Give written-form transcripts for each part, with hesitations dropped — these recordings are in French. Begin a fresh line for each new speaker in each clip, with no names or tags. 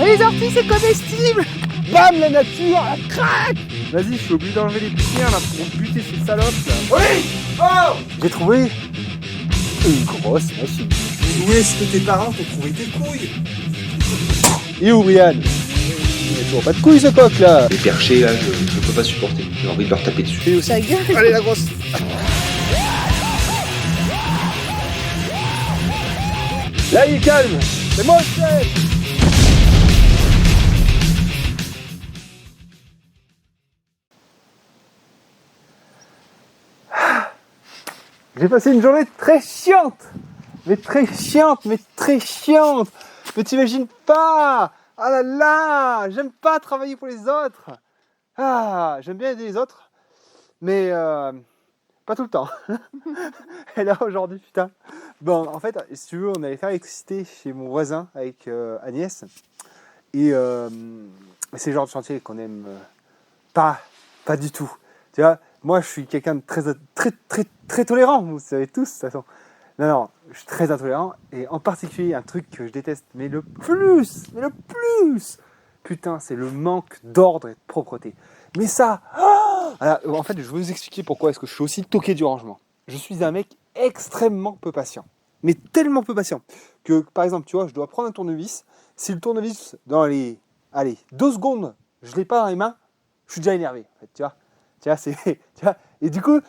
Les orties, c'est comestible. Bam, la nature, la craque. Vas-y, je suis obligé d'enlever les poussières là pour buter ces salopes là.
Oui. Oh.
J'ai trouvé une grosse machine.
Où est-ce que tes parents t'ont trouvé tes couilles?
Et où, Brian? Il n'y a toujours pas de couilles ce coq là.
Les perchés là, je peux pas supporter. J'ai envie de leur taper dessus.
Et aussi. Allez la grosse. Là il est calme. C'est moi le chef. J'ai passé une journée très chiante. Mais t'imagines pas. Ah là là, j'aime pas travailler pour les autres. Ah, j'aime bien aider les autres, mais pas tout le temps. Et là aujourd'hui, putain. Bon, en fait, si tu veux, on allait faire l'électricité chez mon voisin avec Agnès. Et c'est le genre de chantier qu'on aime pas du tout. Tu vois, moi je suis quelqu'un de très tolérant, vous savez tous de toute façon. Non, je suis très intolérant et en particulier un truc que je déteste, mais le plus, putain, c'est le manque d'ordre et de propreté. Mais ça, alors, en fait, je vais vous expliquer pourquoi est-ce que je suis aussi toqué du rangement. Je suis un mec extrêmement peu patient, mais tellement peu patient que, par exemple, tu vois, je dois prendre un tournevis. Si le tournevis, dans les, 2 secondes, je l'ai pas dans les mains, je suis déjà énervé, en fait, tu vois, c'est, tu vois. Et du coup,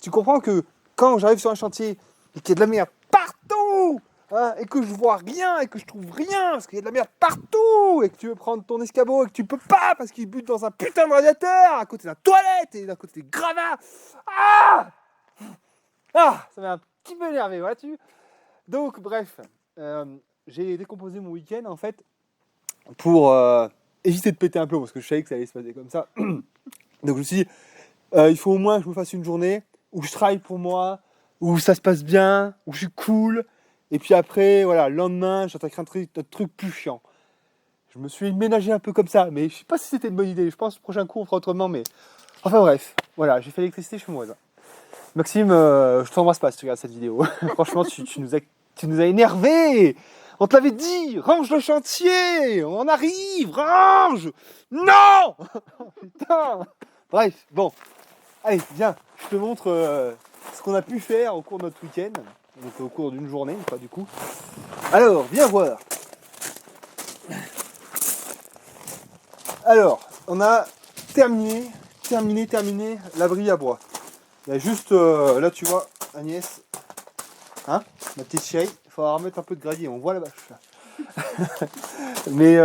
tu comprends que quand j'arrive sur un chantier et qu'il y a de la merde partout, hein, et que je vois rien, et que je trouve rien, parce qu'il y a de la merde partout, et que tu veux prendre ton escabeau, et que tu peux pas, parce qu'il bute dans un putain de radiateur, à côté de la toilette, et à côté des gravats. Ça m'a un petit peu énervé, vois-tu. Donc, bref, j'ai décomposé mon week-end, en fait, pour éviter de péter un plomb, parce que je savais que ça allait se passer comme ça. Donc, je me suis dit, il faut au moins que je me fasse une journée où je travaille pour moi, où ça se passe bien, où je suis cool, et puis après, voilà, le lendemain, j'attaquerai un truc plus chiant. Je me suis ménagé un peu comme ça, mais je sais pas si c'était une bonne idée. Je pense que le prochain coup, on fera autrement, mais... Enfin bref, voilà, j'ai fait l'électricité chez mon voisin. Maxime, je t'embrasse pas si tu regardes cette vidéo. Franchement, tu nous as énervés. On te l'avait dit, range le chantier, on arrive, range. Non. Putain. Bref, bon. Allez, viens, je te montre ce qu'on a pu faire au cours de notre week-end. Donc au cours d'une journée, pas du coup. Alors, viens voir. Alors, on a terminé l'abri à bois. Il y a juste, là tu vois, Agnès, hein, ma petite chérie, il faudra remettre un peu de gravier, on voit la bâche là. Mais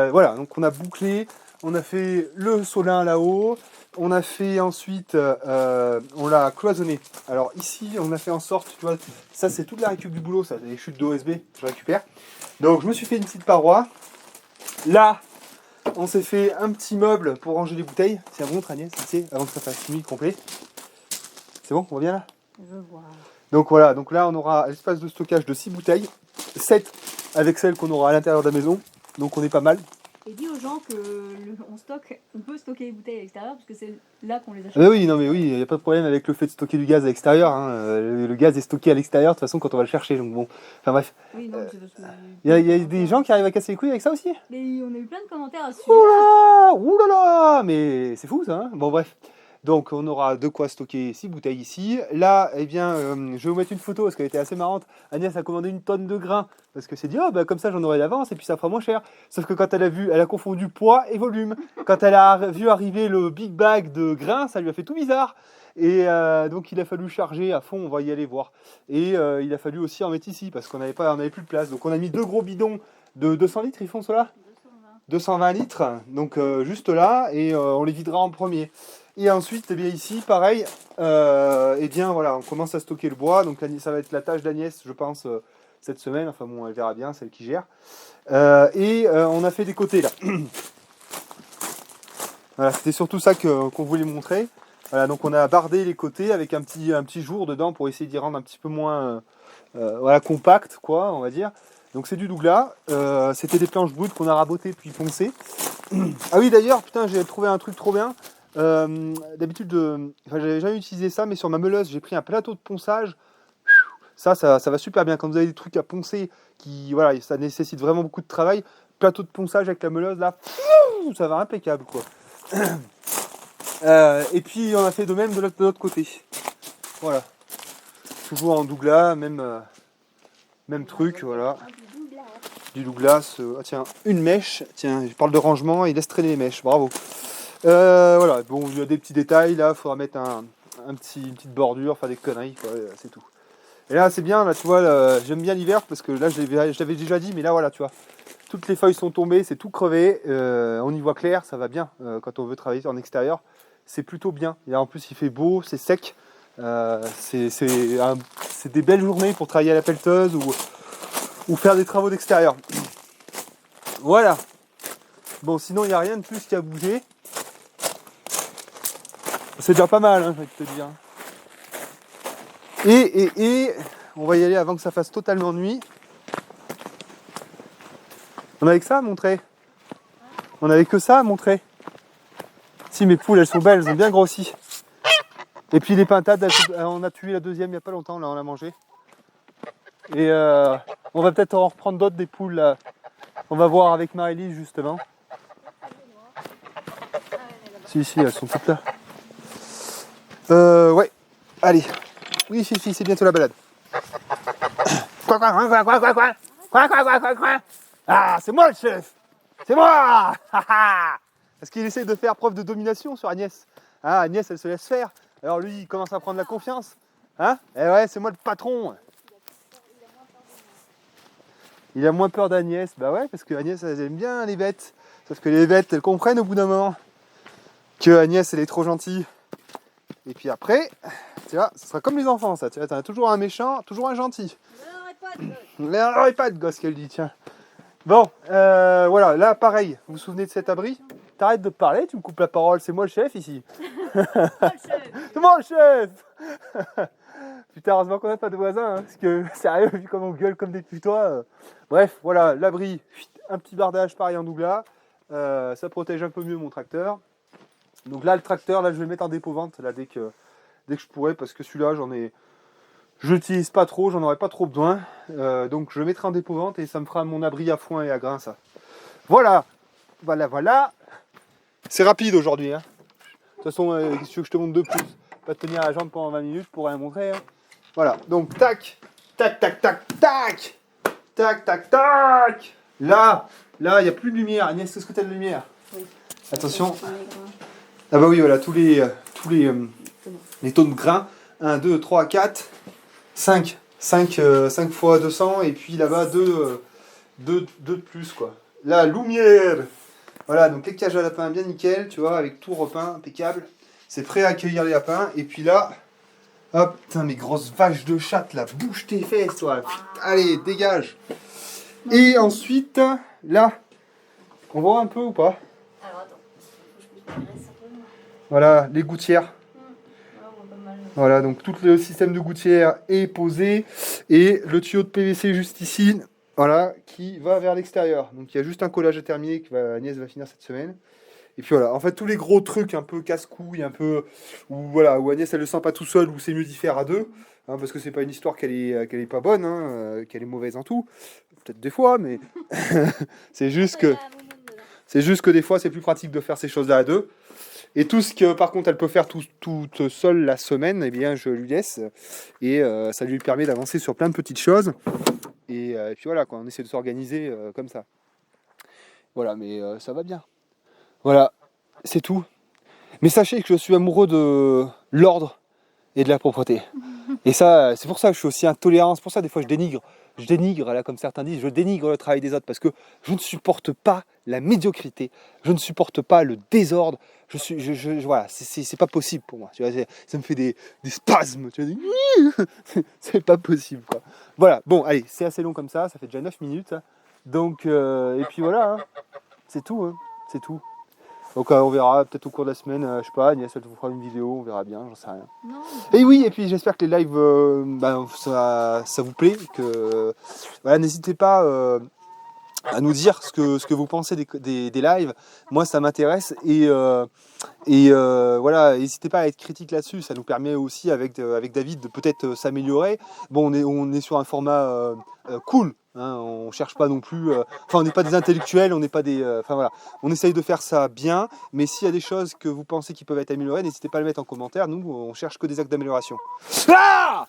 voilà, donc on a bouclé, on a fait le solin là-haut, on a fait ensuite, on l'a cloisonné. Alors ici, on a fait en sorte, tu vois, ça c'est toute la récup du boulot, ça, les chutes d'OSB, je récupère. Donc je me suis fait une petite paroi. Là, on s'est fait un petit meuble pour ranger les bouteilles. Tiens, montre Agnès, ici, avant que ça fasse nuit complet. C'est bon, on voit bien là?
Je vois.
Donc voilà, donc là on aura l'espace de stockage de 6 bouteilles, 7 avec celles qu'on aura à l'intérieur de la maison, donc on est pas mal.
Et dis aux gens que on peut stocker les bouteilles à l'extérieur parce que c'est là qu'on les achète.
Mais oui, non mais oui, il n'y a pas de problème avec le fait de stocker du gaz à l'extérieur, hein. Le gaz est stocké à l'extérieur de toute façon quand on va le chercher, donc bon, enfin bref.
Oui, non, c'est parce que...
Il y a des gens qui arrivent à casser les couilles avec ça aussi?
Mais on a eu plein de commentaires à ce
Ouh
sujet.
là là, mais c'est fou ça, hein. Bon bref. Donc on aura de quoi stocker 6 bouteilles ici. Là, eh bien, je vais vous mettre une photo parce qu'elle était assez marrante. Agnès a commandé 1 tonne de grains parce que c'est dit, oh bah comme ça j'en aurai d'avance et puis ça fera moins cher. Sauf que quand elle a vu, elle a confondu poids et volume. Quand elle a vu arriver le big bag de grains, ça lui a fait tout bizarre. Et donc il a fallu charger à fond, on va y aller voir. Et il a fallu aussi en mettre ici parce qu'on n'avait plus de place. Donc on a mis 2 gros bidons de 200 litres, ils font cela 220 litres, donc juste là, et on les videra en premier. Et ensuite, eh bien ici, pareil, eh bien voilà, on commence à stocker le bois, donc ça va être la tâche d'Agnès, je pense, cette semaine, enfin bon, elle verra bien, celle qui gère. On a fait des côtés là. Voilà, c'était surtout ça qu'on voulait montrer. Voilà, donc on a bardé les côtés avec un petit jour dedans pour essayer d'y rendre un petit peu moins voilà, compact, quoi, on va dire. Donc c'est du Douglas, c'était des planches brutes qu'on a rabotées puis poncées. Ah oui d'ailleurs, putain, j'ai trouvé un truc trop bien. D'habitude, j'avais jamais utilisé ça, mais sur ma meuleuse, j'ai pris un plateau de ponçage. Ça va super bien. Quand vous avez des trucs à poncer, voilà, ça nécessite vraiment beaucoup de travail. plateau de ponçage avec la meuleuse là, ça va impeccable quoi. Et puis on a fait de même de l'autre côté. Voilà. Toujours en Douglas, même truc, voilà. Du Douglas. Ah, tiens, une mèche. Tiens, je parle de rangement, il laisse traîner les mèches. Bravo. Voilà, bon, il y a des petits détails là, il faudra mettre une petite bordure, faire des conneries, quoi, c'est tout. Et là, c'est bien, là, tu vois, j'aime bien l'hiver parce que là, je l'avais déjà dit, mais là, voilà, tu vois, toutes les feuilles sont tombées, c'est tout crevé, on y voit clair, ça va bien quand on veut travailler en extérieur, c'est plutôt bien. Et là, en plus, il fait beau, c'est sec, c'est des belles journées pour travailler à la pelleteuse ou faire des travaux d'extérieur. Voilà. Bon, sinon, il n'y a rien de plus qui a bougé. C'est déjà pas mal, hein, je vais te dire. Et on va y aller avant que ça fasse totalement nuit. On avait que ça à montrer. On avait que ça à montrer. Si mes poules, elles sont belles, elles ont bien grossi. Et puis les pintades, on a tué la deuxième il n'y a pas longtemps, là on l'a mangé. Et on va peut-être en reprendre d'autres des poules là. On va voir avec Marie-Lise justement. Si, elles sont toutes là. Ouais, allez. Oui, si, c'est bientôt la balade. Quoi. Ah, c'est moi le chef. C'est moi. Parce qu'il essaie de faire preuve de domination sur Agnès. Ah, Agnès, elle se laisse faire. Alors lui, il commence à prendre la confiance. Hein? Eh ouais, c'est moi le patron. Il a moins peur d'Agnès. Bah ouais, parce que Agnès, elle aime bien les bêtes. Sauf que les bêtes, elles comprennent au bout d'un moment que Agnès, elle est trop gentille. Et puis après, tu vois, ce sera comme les enfants, ça. Tu vois, t'en as toujours un méchant, toujours un gentil. N'arrête pas de gosse qu'elle dit, tiens. Bon, voilà, là, pareil. Vous vous souvenez de cet abri? T'arrêtes de parler, tu me coupes la parole. C'est moi le chef ici. C'est moi le chef. Putain, heureusement qu'on n'a pas de voisins, hein, parce que, sérieux, vu comme on gueule comme des putois. Bref, voilà, l'abri, un petit bardage pareil en Douglas. Ça protège un peu mieux mon tracteur. Donc là, le tracteur, là, je vais le mettre en dépôt-vente là, dès que je pourrai, parce que celui-là, je l'utilise pas trop, j'en aurai pas trop besoin. Donc je le mettrai en dépôt-vente et ça me fera mon abri à foin et à grains, ça. Voilà. C'est rapide aujourd'hui. Hein. De toute façon, si tu veux que je te montre de plus, pas te tenir à la jambe pendant 20 minutes pour rien montrer. Hein. Voilà, donc tac. Là, il n'y a plus de lumière. Agnès, est-ce que tu as de lumière?
Oui.
Attention. Ah bah oui, voilà, tous les taux de grains. 1, 2, 3, 4, 5 fois 200 et puis là-bas 2 de plus quoi. La lumière. Voilà, donc les cages à lapins bien nickel, tu vois, avec tout repeint, impeccable. C'est prêt à accueillir les lapins. Et puis là, hop, putain, mes grosses vaches de chatte là, bouge tes fesses toi. Allez, dégage. Et ensuite, là, on voit un peu ou pas?
Alors attends, je me redresse un peu.
Voilà, les gouttières. Voilà, donc tout le système de gouttière est posé et le tuyau de PVC juste ici, voilà, qui va vers l'extérieur. Donc il y a juste un collage à terminer que Agnès va finir cette semaine. Et puis voilà, en fait tous les gros trucs un peu casse-couilles, un peu où Agnès elle le sent pas tout seul, où c'est mieux d'y faire à deux, hein, parce que c'est pas une histoire qu'elle est pas bonne, hein, qu'elle est mauvaise en tout, peut-être des fois, mais c'est juste que des fois c'est plus pratique de faire ces choses-là à deux. Et tout ce que par contre elle peut faire toute seule la semaine, eh bien je lui laisse. Et ça lui permet d'avancer sur plein de petites choses. Et puis voilà, quoi, on essaie de s'organiser comme ça. Voilà, mais ça va bien. Voilà, c'est tout. Mais sachez que je suis amoureux de l'ordre et de la propreté. Et ça, c'est pour ça que je suis aussi intolérant. C'est pour ça des fois je dénigre, là, comme certains disent, je dénigre le travail des autres parce que je ne supporte pas la médiocrité, je ne supporte pas le désordre. Voilà, c'est pas possible pour moi. Tu vois, ça me fait des spasmes. Tu vois, c'est pas possible, quoi. Voilà, bon, allez, c'est assez long comme ça fait déjà 9 minutes. Donc, et puis voilà, hein, c'est tout, hein, c'est tout. Donc on verra peut-être au cours de la semaine, je sais pas, Agnès elle vous fera une vidéo, on verra bien, j'en sais rien.
Non.
Et oui, et puis j'espère que les lives, ça vous plaît, que voilà, n'hésitez pas à nous dire ce que vous pensez des lives. Moi, ça m'intéresse voilà, n'hésitez pas à être critique là-dessus. Ça nous permet aussi avec David de peut-être s'améliorer. Bon, on est sur un format cool. Hein, on cherche pas non plus. Enfin, on n'est pas des intellectuels, on n'est pas des. Enfin voilà, on essaye de faire ça bien. Mais s'il y a des choses que vous pensez qui peuvent être améliorées, n'hésitez pas à le mettre en commentaire. Nous, on cherche que des actes d'amélioration. Ah!